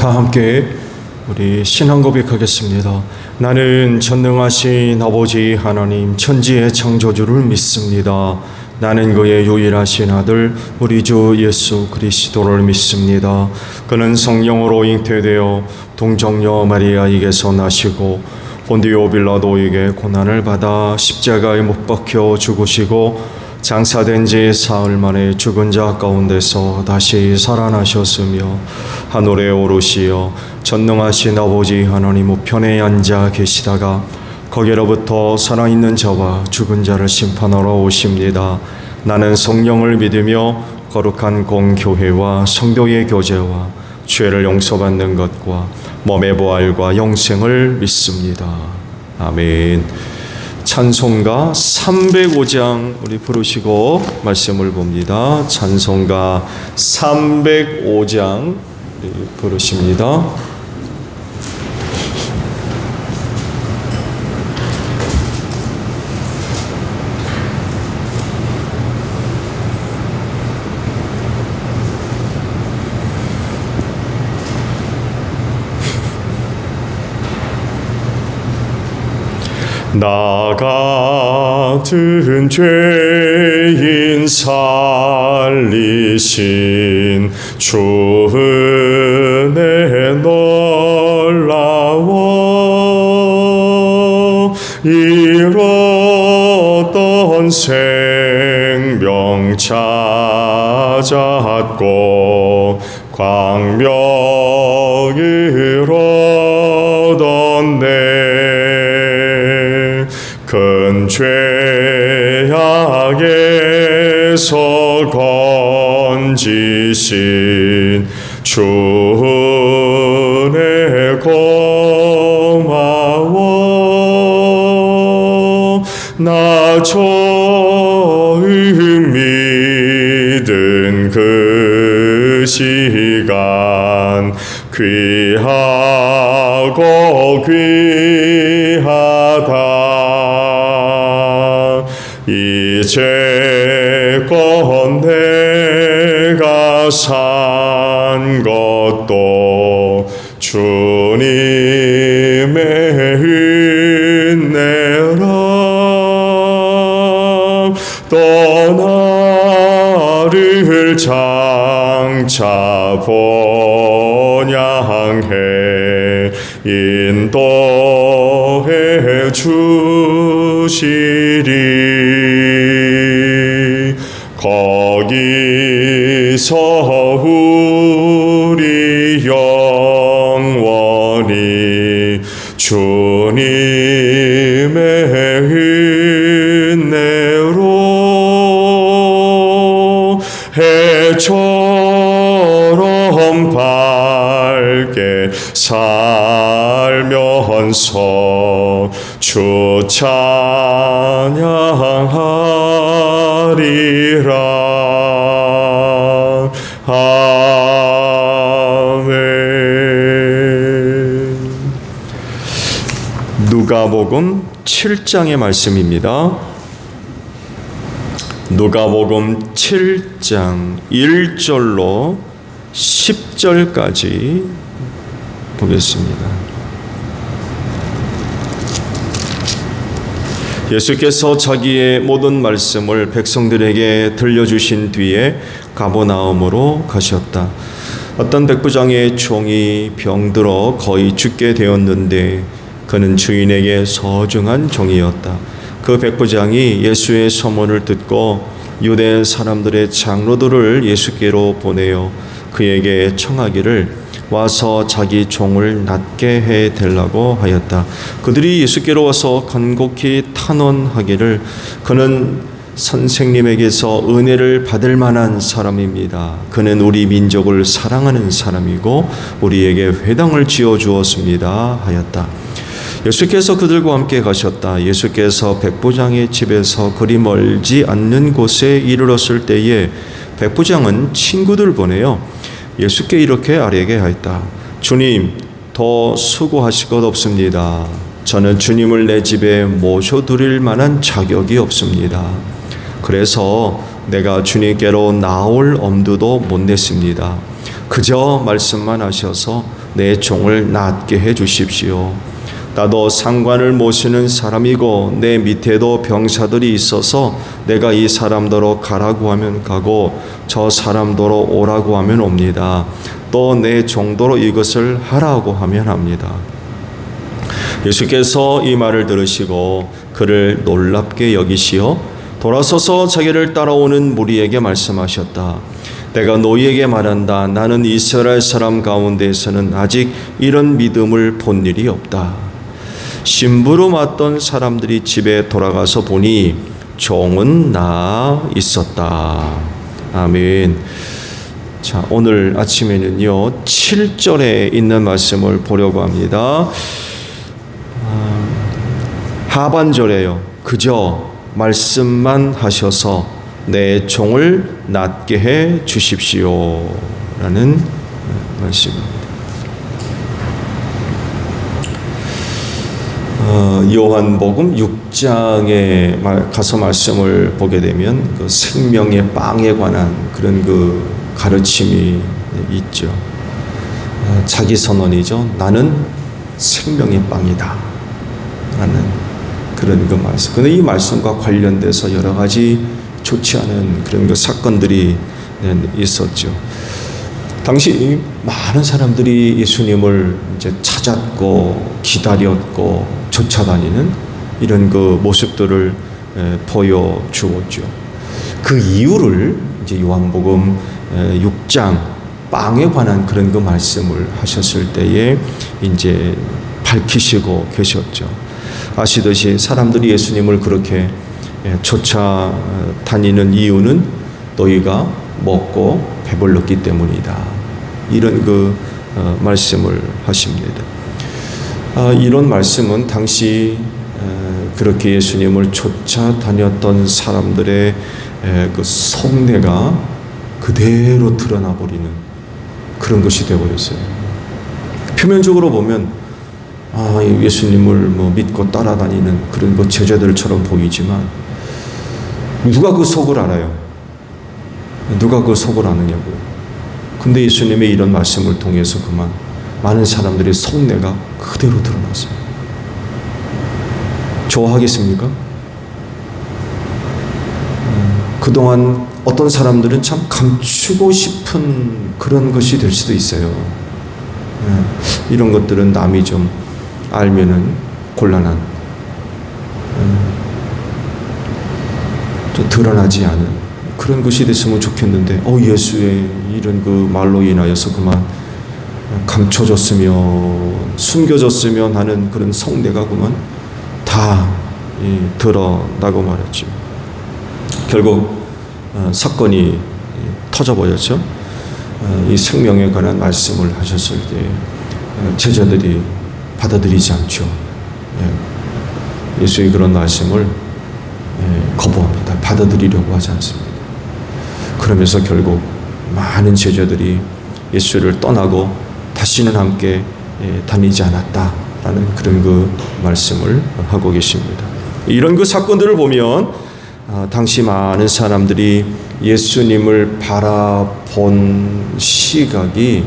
다 함께 우리 신앙 고백하겠습니다. 나는 전능하신 아버지 하나님 천지의 창조주를 믿습니다. 나는 그의 유일하신 아들 우리 주 예수 그리스도를 믿습니다. 그는 성령으로 잉태되어 동정녀 마리아에게서 나시고 본디오 빌라도에게 고난을 받아 십자가에 못 박혀 죽으시고 장사된 지 사흘 만에 죽은 자 가운데서 다시 살아나셨으며 하늘에 오르시어 전능하신 아버지 하나님 우편에 앉아 계시다가 거기로부터 살아있는 자와 죽은 자를 심판하러 오십니다. 나는 성령을 믿으며 거룩한 공교회와 성도의 교제와 죄를 용서받는 것과 몸의 부활과 영생을 믿습니다. 아멘. 찬송가 305장 우리 부르시고 말씀을 봅니다. 찬송가 305장 우리 부르십니다. 나 같은 죄인 살리신 주 은혜 놀라워 잃었던 생명 찾았고 광명을 얻었네. 큰 죄악에서 건지신 주 은혜 고마워. 나 처음 믿은 그 시간 귀하고 귀하다. 이제껏 내가 산 것도 주님의 은혜라. 또 나를 장차 본향해 인도해 주시리. 거기서 우리 영원히 주님의 은혜로 해처럼 밝게 살면서 주 찬양하리라. 아멘. 누가복음 7장의 말씀입니다. 누가복음 7장 1절로 10절까지 보겠습니다. 예수께서 자기의 모든 말씀을 백성들에게 들려주신 뒤에 가버나움으로 가셨다. 어떤 백부장의 종이 병들어 거의 죽게 되었는데 그는 주인에게 소중한 종이었다. 그 백부장이 예수의 소문을 듣고 유대 사람들의 장로들을 예수께로 보내어 그에게 청하기를 와서 자기 종을 낫게 해 달라고 하였다. 그들이 예수께로 와서 간곡히 탄원하기를 그는 선생님에게서 은혜를 받을 만한 사람입니다. 그는 우리 민족을 사랑하는 사람이고 우리에게 회당을 지어 주었습니다 하였다. 예수께서 그들과 함께 가셨다. 예수께서 백부장의 집에서 그리 멀지 않는 곳에 이르렀을 때에 백부장은 친구들 보내어 예수께 이렇게 아뢰게 하였다. 주님, 더 수고하실 것 없습니다. 저는 주님을 내 집에 모셔드릴 만한 자격이 없습니다. 그래서 내가 주님께로 나올 엄두도 못 냈습니다. 그저 말씀만 하셔서 내 종을 낫게 해 주십시오. 나도 상관을 모시는 사람이고 내 밑에도 병사들이 있어서 내가 이 사람더러 가라고 하면 가고 저 사람더러 오라고 하면 옵니다. 또 내 종도로 이것을 하라고 하면 합니다. 예수께서 이 말을 들으시고 그를 놀랍게 여기시어 돌아서서 자기를 따라오는 무리에게 말씀하셨다. 내가 너희에게 말한다. 나는 이스라엘 사람 가운데에서는 아직 이런 믿음을 본 일이 없다. 심부름하던 사람들이 집에 돌아가서 보니 종은 나아 있었다. 아멘. 자, 오늘 아침에는요 7절에 있는 말씀을 보려고 합니다. 하반절에요. 그저 말씀만 하셔서 내 종을 낫게 해 주십시오 라는 말씀입니다. 요한복음 6장에 가서 말씀을 보게 되면 그 생명의 빵에 관한 그런 그 가르침이 있죠. 자기 선언이죠. 나는 생명의 빵이다 라는 그런 그 말씀. 근데 이 말씀과 관련돼서 여러 가지 좋지 않은 그런 그 사건들이 있었죠. 당시 많은 사람들이 예수님을 이제 찾았고 기다렸고 쫓아다니는 이런 그 모습들을 보여주었죠. 그 이유를 이제 요한복음 6장 빵에 관한 그런 그 말씀을 하셨을 때에 이제 밝히시고 계셨죠. 아시듯이 사람들이 예수님을 그렇게 쫓아다니는 이유는 너희가 먹고 배불렀기 때문이다. 이런 그 말씀을 하십니다. 이런 말씀은 당시 그렇게 예수님을 쫓아다녔던 사람들의 그 속내가 그대로 드러나 버리는 그런 것이 되어버렸어요. 표면적으로 보면 예수님을 믿고 따라다니는 그런 그 제자들처럼 보이지만 누가 그 속을 알아요? 누가 그 속을 아느냐고요. 근데 예수님의 이런 말씀을 통해서 그만 많은 사람들의 속내가 그대로 드러났어요. 좋아하겠습니까? 그동안 어떤 사람들은 참 감추고 싶은 그런 것이 될 수도 있어요. 이런 것들은 남이 좀 알면은 곤란한, 좀 드러나지 않은 그런 것이 됐으면 좋겠는데, 예수의 이런 그 말로 인하여서 그만 감춰졌으면, 숨겨졌으면 하는 그런 속내가 그만 다 드러나고 말았죠. 결국 사건이 터져버렸죠. 이 생명에 관한 말씀을 하셨을 때 제자들이 받아들이지 않죠. 예수의 그런 말씀을 거부합니다. 받아들이려고 하지 않습니다. 그러면서 결국 많은 제자들이 예수를 떠나고 다시는 함께 다니지 않았다라는 그런 그 말씀을 하고 계십니다. 이런 그 사건들을 보면 당시 많은 사람들이 예수님을 바라본 시각이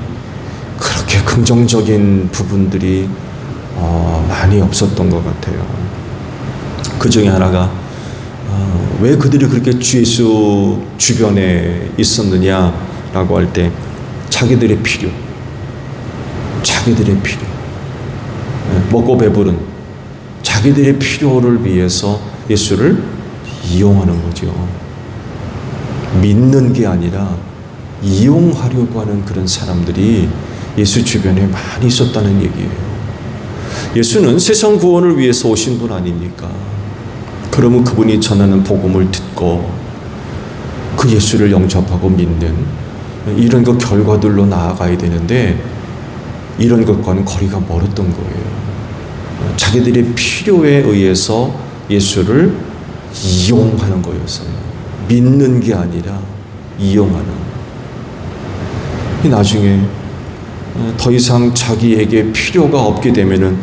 그렇게 긍정적인 부분들이 많이 없었던 것 같아요. 그 중에 하나가 왜 그들이 그렇게 주 예수 주변에 있었느냐라고 할 때 자기들의 필요, 먹고 배부른 자기들의 필요를 위해서 예수를 이용하는 거죠. 믿는 게 아니라 이용하려고 하는 그런 사람들이 예수 주변에 많이 있었다는 얘기예요. 예수는 세상 구원을 위해서 오신 분 아닙니까? 그러면 그분이 전하는 복음을 듣고 그 예수를 영접하고 믿는 이런 그 결과들로 나아가야 되는데 이런 것과는 거리가 멀었던 거예요. 자기들의 필요에 의해서 예수를 이용하는 거였어요. 믿는 게 아니라 이용하는. 나중에 더 이상 자기에게 필요가 없게 되면은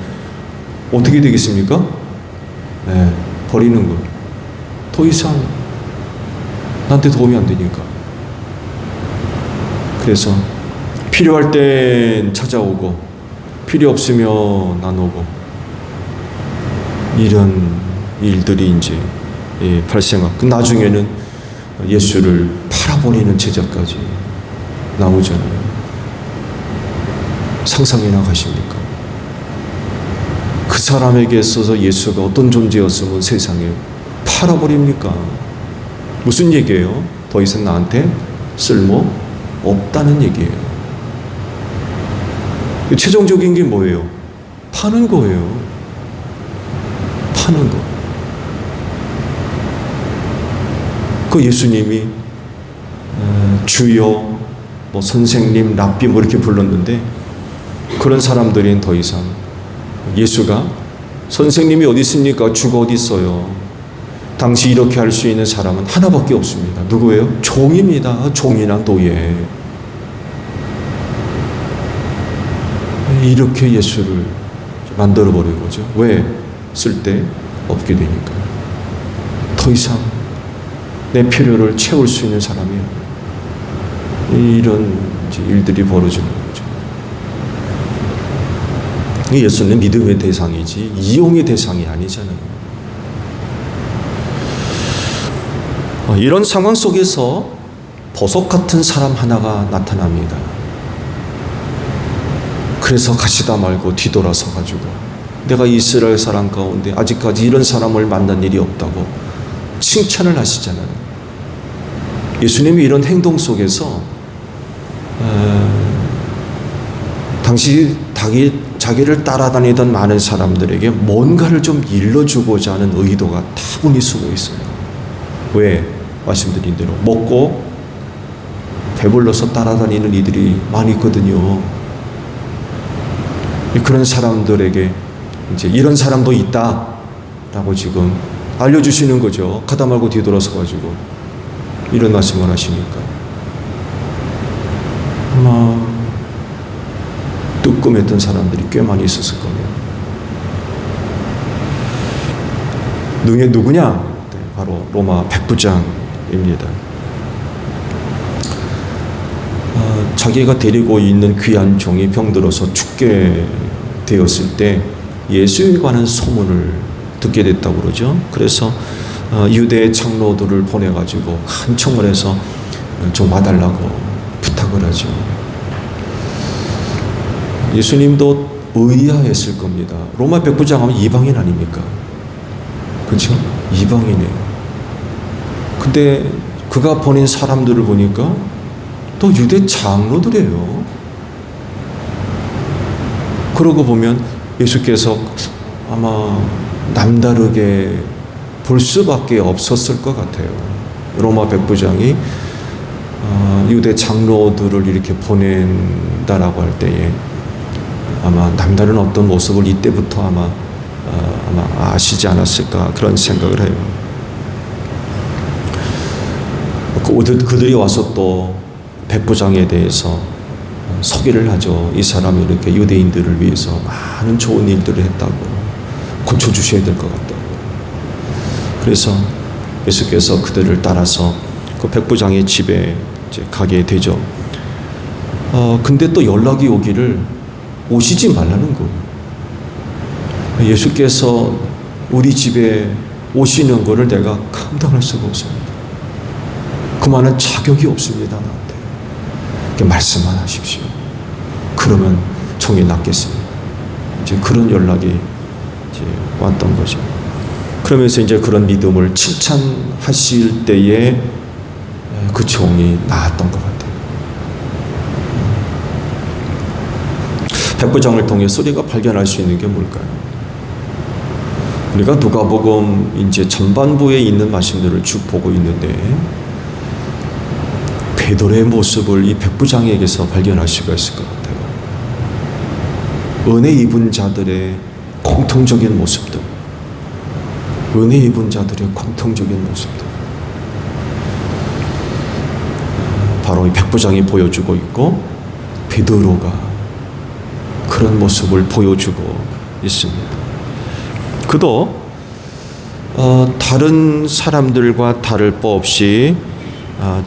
어떻게 되겠습니까? 버리는 거예요. 더 이상 나한테 도움이 안 되니까. 그래서 필요할 땐 찾아오고 필요 없으면 안 오고, 이런 일들이 이제 발생하고 나중에는 예수를 팔아버리는 제자까지 나오잖아요. 상상이나 가십니까? 그 사람에게 있어서 예수가 어떤 존재였으면 세상에 팔아버립니까? 무슨 얘기예요? 더 이상 나한테 쓸모 없다는 얘기예요. 최종적인 게 뭐예요? 파는 거예요. 파는 거. 그 예수님이 주여, 뭐 선생님, 랍비 뭐 이렇게 불렀는데, 그런 사람들은 더 이상 예수가 선생님이 어디 있습니까? 주가 어디 있어요? 당시 이렇게 할 수 있는 사람은 하나밖에 없습니다. 누구예요? 종입니다. 종이나 노예. 이렇게 예수를 만들어버린 거죠. 왜? 쓸데 없게 되니까. 더 이상 내 필요를 채울 수 있는 사람이 이런 일들이 벌어지는 거죠. 예수는 믿음의 대상이지 이용의 대상이 아니잖아요. 이런 상황 속에서 보석 같은 사람 하나가 나타납니다. 그래서 가시다 말고 뒤돌아서 가지고, 내가 이스라엘 사람 가운데 아직까지 이런 사람을 만난 일이 없다고 칭찬을 하시잖아요. 예수님이 이런 행동 속에서 당시 자기를 따라다니던 많은 사람들에게 뭔가를 좀 일러주고자 하는 의도가 다분히 숨어 있어요. 왜? 말씀드린 대로 먹고 배불러서 따라다니는 이들이 많이 있거든요. 그런 사람들에게 이제 이런 사람도 있다라고 지금 알려주시는 거죠. 가다 말고 뒤돌아서 가지고 이런 말씀을 하시니까 아마 뜨끔했던 사람들이 꽤 많이 있었을 겁니다. 능히 누구냐? 바로 로마 백부장입니다. 자기가 데리고 있는 귀한 종이 병들어서 죽게 되었을 때 예수에 관한 소문을 듣게 됐다고 그러죠. 그래서 유대 장로들을 보내가지고 한 청을 해서 좀 와달라고 부탁을 하죠. 예수님도 의아했을 겁니다. 로마 백부장 하면 이방인 아닙니까? 그렇죠? 이방인이에요. 근데 그가 보낸 사람들을 보니까 또 유대 장로들이에요. 그러고 보면 예수께서 아마 남다르게 볼 수밖에 없었을 것 같아요. 로마 백부장이 유대 장로들을 이렇게 보낸다라고 할 때에 아마 남다른 어떤 모습을 이때부터 아마 아시지 않았을까 그런 생각을 해요. 그들이 와서 또 백부장에 대해서 소개를 하죠. 이 사람이 이렇게 유대인들을 위해서 많은 좋은 일들을 했다고, 고쳐주셔야 될 것 같다고. 그래서 예수께서 그들을 따라서 그 백부장의 집에 이제 가게 되죠. 근데 또 연락이 오기를 오시지 말라는 거예요. 예수께서 우리 집에 오시는 것을 내가 감당할 수가 없습니다. 그만한 자격이 없습니다. 나한테. 이렇게 말씀만 하십시오. 그러면 종이 낫겠습니다. 이제 그런 연락이 이제 왔던 거죠. 그러면서 이제 그런 믿음을 칭찬하실 때에 그 종이 나았던 것 같아요. 백부장을 통해서 우리가 발견할 수 있는 게 뭘까요? 우리가 누가복음 이제 전반부에 있는 말씀들을 쭉 보고 있는데 베드로의 모습을 이 백부장에게서 발견할 수가 있을 것 같아요. 은혜 입은 자들의 공통적인 모습들, 은혜 입은 자들의 공통적인 모습들, 바로 이 백부장이 보여주고 있고 베드로가 그런 모습을 보여주고 있습니다. 그도 다른 사람들과 다를 바 없이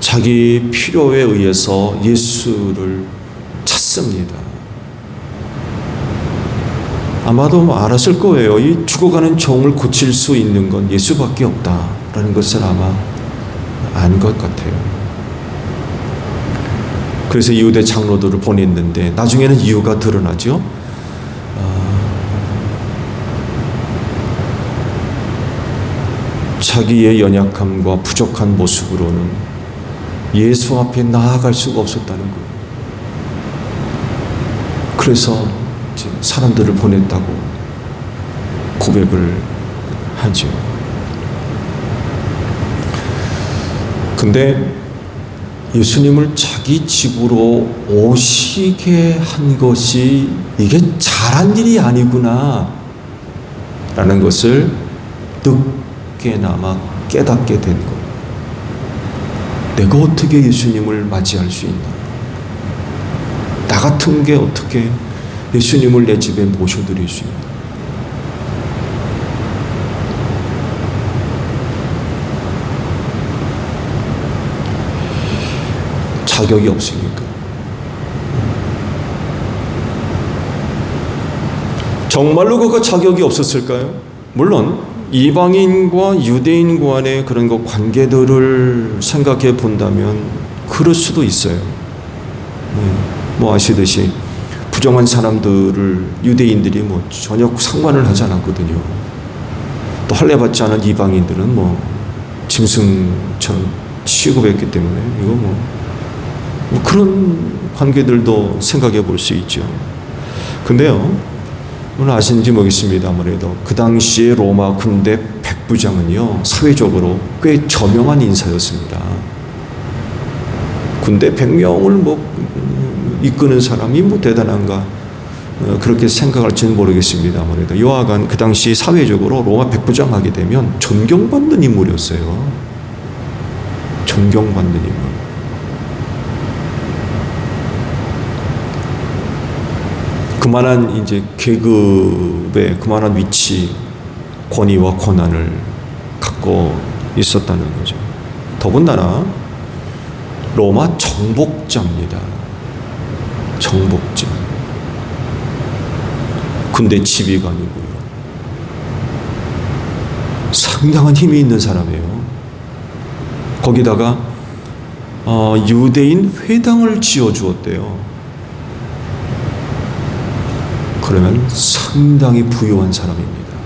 자기 필요에 의해서 예수를 컸습니다. 아마도 알았을 거예요. 이 죽어가는 종을 고칠 수 있는 건 예수밖에 없다라는 것을 아마 안 것 같아요. 그래서 유대 장로들을 보냈는데 나중에는 이유가 드러나죠. 자기의 연약함과 부족한 모습으로는 예수 앞에 나아갈 수가 없었다는 거예요. 그래서 사람들을 보냈다고 고백을 하죠. 근데 예수님을 자기 집으로 오시게 한 것이 이게 잘한 일이 아니구나 라는 것을 늦게나마 깨닫게 된 거예요. 내가 어떻게 예수님을 맞이할 수 있나? 나 같은 게 어떻게 예수님을 내 집에 모셔드릴 수 있나? 자격이 없으니까. 정말로 그가 자격이 없었을까요? 물론 이방인과 유대인 간의 그런 거 관계들을 생각해 본다면 그럴 수도 있어요. 뭐 아시듯이 부정한 사람들을 유대인들이 뭐 전혀 상관을 하지 않았거든요. 또 할례받지 않은 이방인들은 뭐 짐승처럼 취급했기 때문에 이거 뭐 그런 관계들도 생각해 볼 수 있죠. 근데요, 오늘 아시는지 모르겠습니다. 아무래도 그 당시에 로마 군대 백부장은요, 사회적으로 꽤 저명한 인사였습니다. 군대 100명을 뭐 이끄는 사람이 뭐 대단한가 그렇게 생각할지는 모르겠습니다. 아무래도 여하간 그 당시 사회적으로 로마 백부장 하게 되면 존경받는 인물이었어요. 존경받는 인물. 그만한 이제 계급의 그만한 위치, 권위와 권한을 갖고 있었다는 거죠. 더군다나 로마 정복자입니다. 정복자. 군대 지휘관이고요. 상당한 힘이 있는 사람이에요. 거기다가 유대인 회당을 지어주었대요. 그러면 상당히 부유한 사람입니다.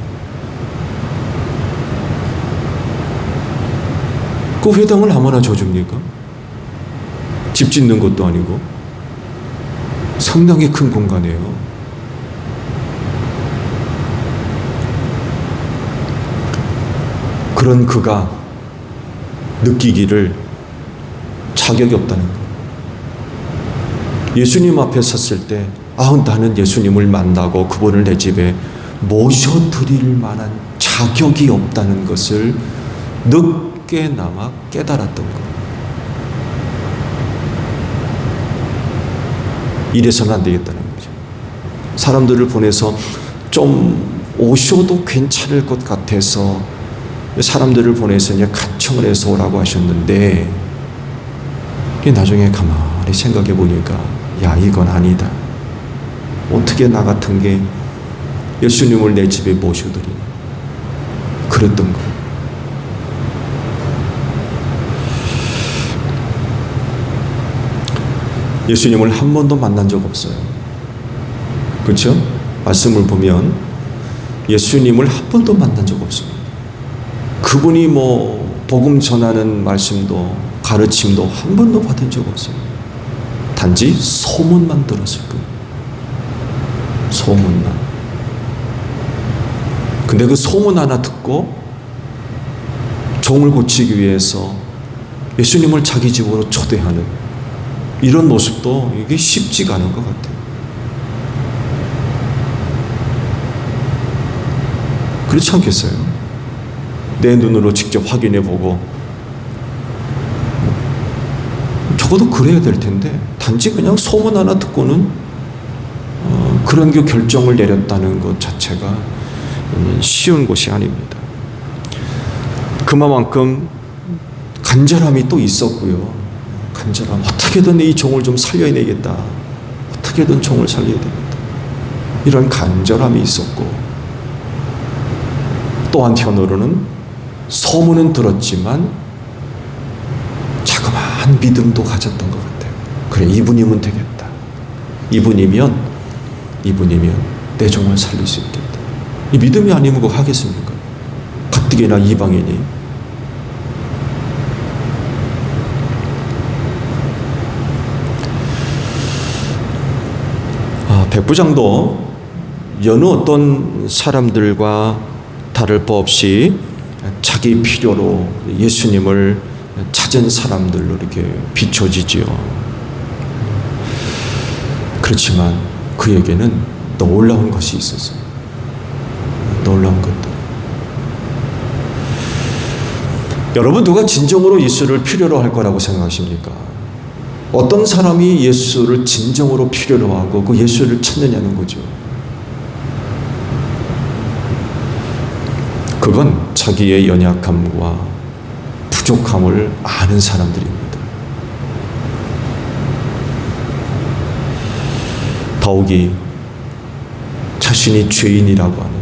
그 회당을 아무나 줘줍니까? 집 짓는 것도 아니고 상당히 큰 공간이에요. 그런 그가 느끼기를 자격이 없다는 거예요. 예수님 앞에 섰을 때 나는 예수님을 만나고 그분을 내 집에 모셔드릴 만한 자격이 없다는 것을 늦게나마 깨달았던 거예요. 이래서는 안 되겠다는 거죠. 사람들을 보내서 좀 오셔도 괜찮을 것 같아서 사람들을 보내서 이제 간청을 해서 오라고 하셨는데 나중에 가만히 생각해 보니까 이건 아니다. 어떻게 나 같은 게 예수님을 내 집에 모셔드리냐. 그랬던 거예요. 예수님을 한 번도 만난 적 없어요. 그렇죠? 말씀을 보면 예수님을 한 번도 만난 적 없습니다. 그분이 뭐 복음 전하는 말씀도 가르침도 한 번도 받은 적 없어요. 단지 소문만 들었을 뿐. 소문만. 근데 그 소문 하나 듣고 종을 고치기 위해서 예수님을 자기 집으로 초대하는 이런 모습도 이게 쉽지가 않은 것 같아요. 그렇지 않겠어요? 내 눈으로 직접 확인해 보고 적어도 그래야 될 텐데 단지 그냥 소문 하나 듣고는 그런 결정을 내렸다는 것 자체가 쉬운 것이 아닙니다. 그만큼 간절함이 또 있었고요. 간절함. 어떻게든 이 종을 좀 살려내겠다. 어떻게든 종을 살려야 됩니다. 이런 간절함이 있었고, 또 한편으로는 소문은 들었지만 자그마한 믿음도 가졌던 것 같아요. 그래, 이분이면 되겠다. 이분이면 내 종을 살릴 수 있겠다. 이 믿음이 아니면 그거 하겠습니까? 가뜩이나 이방인이. 백부장도 여느 어떤 사람들과 다를 바 없이 자기 필요로 예수님을 찾은 사람들로 이렇게 비춰지지요. 그렇지만 그에게는 놀라운 것이 있었어요. 놀라운 것들. 여러분, 누가 진정으로 예수를 필요로 할 거라고 생각하십니까? 어떤 사람이 예수를 진정으로 필요로 하고 그 예수를 찾느냐는 거죠. 그건 자기의 연약함과 부족함을 아는 사람들입니다. 더욱이 자신이 죄인이라고 하는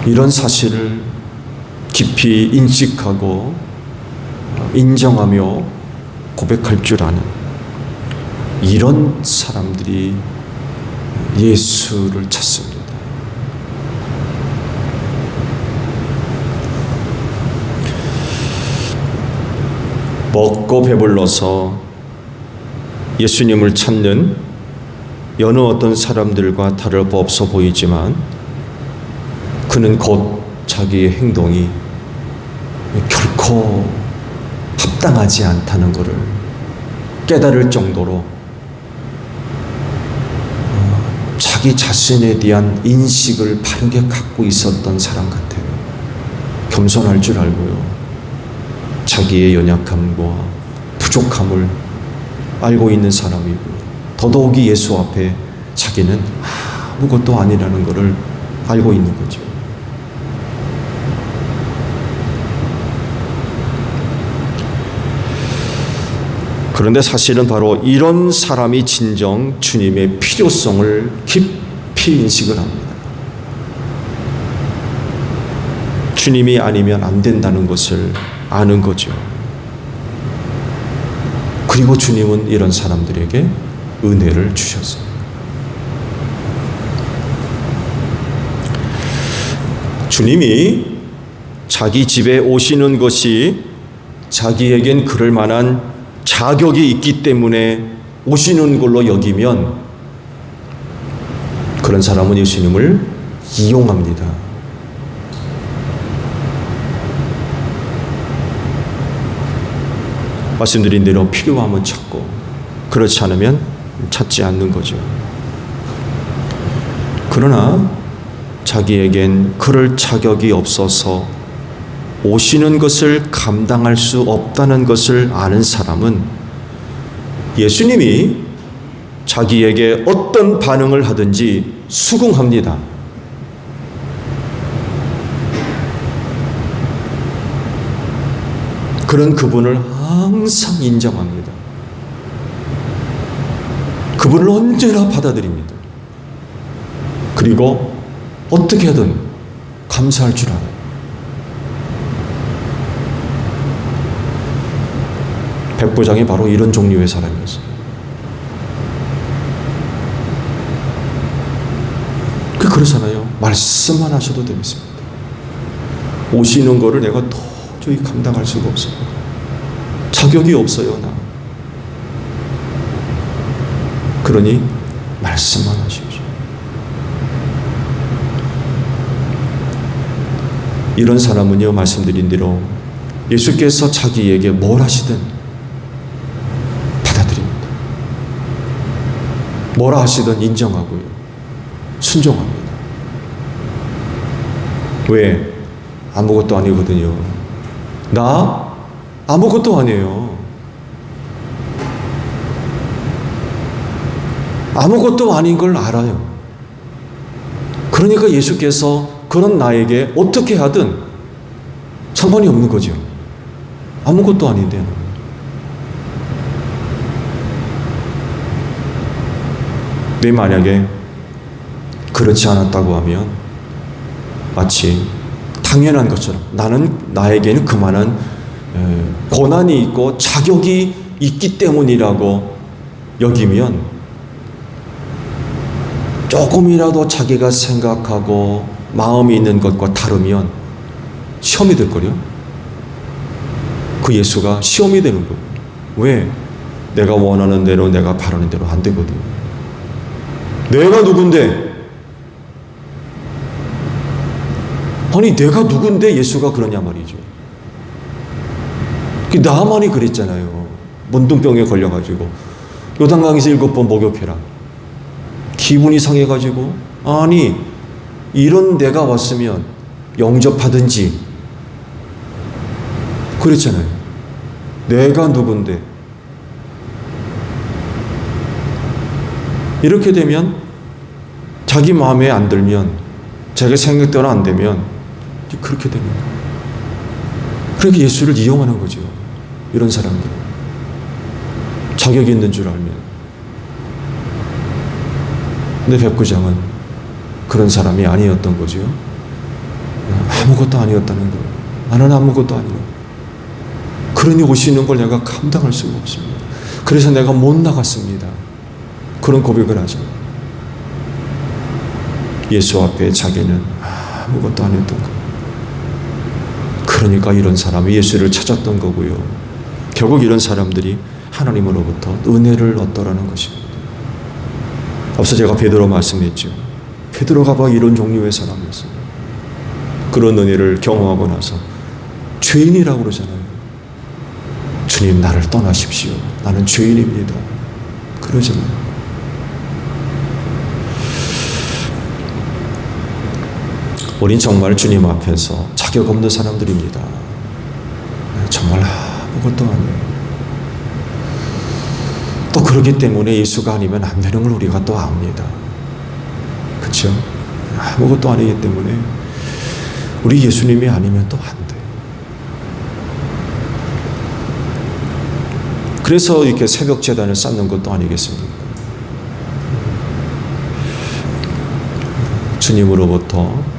이런 사실을 깊이 인식하고 인정하며 고백할 줄 아는 이런 사람들이 예수를 찾습니다. 먹고 배불러서 예수님을 찾는 여느 어떤 사람들과 다를 바 없어 보이지만 그는 곧 자기의 행동이 결코 합당하지 않다는 것을 깨달을 정도로 자기 자신에 대한 인식을 바르게 갖고 있었던 사람 같아요. 겸손할 줄 알고요. 자기의 연약함과 부족함을 알고 있는 사람이고, 더더욱이 예수 앞에 자기는 아무것도 아니라는 것을 알고 있는 거죠. 그런데 사실은 바로 이런 사람이 진정 주님의 필요성을 깊이 인식을 합니다. 주님이 아니면 안 된다는 것을 아는 거죠. 그리고 주님은 이런 사람들에게 은혜를 주셨어요. 주님이 자기 집에 오시는 것이 자기에겐 그럴 만한 자격이 있기 때문에 오시는 걸로 여기면 그런 사람은 예수님을 이용합니다. 말씀드린 대로 필요하면 찾고 그렇지 않으면 찾지 않는 거죠. 그러나 자기에겐 그럴 자격이 없어서 오시는 것을 감당할 수 없다는 것을 아는 사람은 예수님이 자기에게 어떤 반응을 하든지 수긍합니다. 그런 그분을 항상 인정합니다. 그분을 언제나 받아들입니다. 그리고 어떻게든 감사할 줄 알아요. 백부장이 바로 이런 종류의 사람이었어요. 그렇잖아요. 말씀만 하셔도 되겠습니다. 오시는 거를 내가 도저히 감당할 수가 없어요. 자격이 없어요, 나. 그러니 말씀만 하십시오. 이런 사람은요, 말씀드린 대로 예수께서 자기에게 뭘 하시든 받아들입니다. 뭐라 하시든 인정하고요, 순종합니다. 왜? 아무것도 아니거든요. 나 아무것도 아니에요. 아무것도 아닌 걸 알아요. 그러니까 예수께서 그런 나에게 어떻게 하든 상관이 없는 거죠. 아무것도 아닌데. 근데 만약에 그렇지 않았다고 하면 마치 당연한 것처럼 나에게는 그만한 고난이 있고 자격이 있기 때문이라고 여기면 조금이라도 자기가 생각하고 마음이 있는 것과 다르면 시험이 될 거요. 그 예수가 시험이 되는 거예요. 왜? 내가 원하는 대로 내가 바라는 대로 안 되거든. 내가 누군데? 아니 내가 누군데 예수가 그러냐 말이죠. 나만이 그랬잖아요. 문둥병에 걸려가지고 요단강에서 7번 목욕해라. 기분이 상해가지고 아니 이런 내가 왔으면 영접하든지 그랬잖아요. 내가 누군데. 이렇게 되면 자기 마음에 안 들면 자기 생각대로 안 되면 그렇게 됩니다. 그렇게 예수를 이용하는 거죠. 이런 사람들. 자격이 있는 줄 알면. 근데 백부장은 그런 사람이 아니었던 거죠. 아무것도 아니었다는 거예요. 나는 아무것도 아니라. 그러니 오시는 걸 내가 감당할 수가 없습니다. 그래서 내가 못 나갔습니다. 그런 고백을 하죠. 예수 앞에 자기는 아무것도 아니었던 거예요. 그러니까 이런 사람이 예수를 찾았던 거고요. 결국 이런 사람들이 하나님으로부터 은혜를 얻더라는 것입니다. 앞서 제가 베드로 말씀했죠. 베드로가 바로 이런 종류의 사람이었어요. 그런 은혜를 경험하고 나서 죄인이라고 그러잖아요. 주님 나를 떠나십시오. 나는 죄인입니다. 그러잖아요. 우린 정말 주님 앞에서 자격 없는 사람들입니다. 정말 아무것도 아니에요. 또 그렇기 때문에 예수가 아니면 안 되는 걸 우리가 또 압니다. 그렇죠? 아무것도 아니기 때문에 우리 예수님이 아니면 또 안 돼요. 그래서 이렇게 새벽 제단을 쌓는 것도 아니겠습니까? 주님으로부터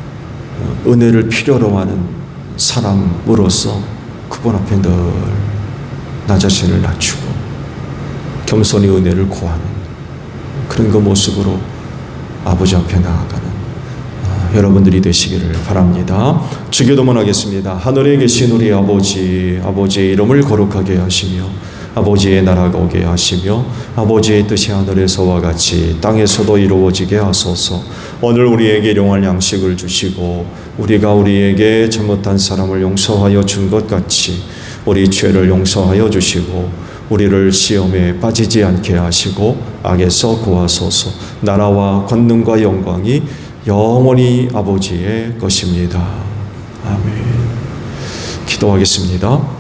은혜를 필요로 하는 사람으로서 그분 앞에 늘 나 자신을 낮추고 겸손히 은혜를 구하는 그런 그 모습으로 아버지 앞에 나아가는 여러분들이 되시기를 바랍니다. 주기도문 하겠습니다. 하늘에 계신 우리 아버지, 아버지의 이름을 거룩하게 하시며 아버지의 나라가 오게 하시며 아버지의 뜻이 하늘에서와 같이 땅에서도 이루어지게 하소서. 오늘 우리에게 일용할 양식을 주시고 우리가 우리에게 잘못한 사람을 용서하여 준 것 같이 우리 죄를 용서하여 주시고 우리를 시험에 빠지지 않게 하시고 악에서 구하소서. 나라와 권능과 영광이 영원히 아버지의 것입니다. 아멘. 기도하겠습니다.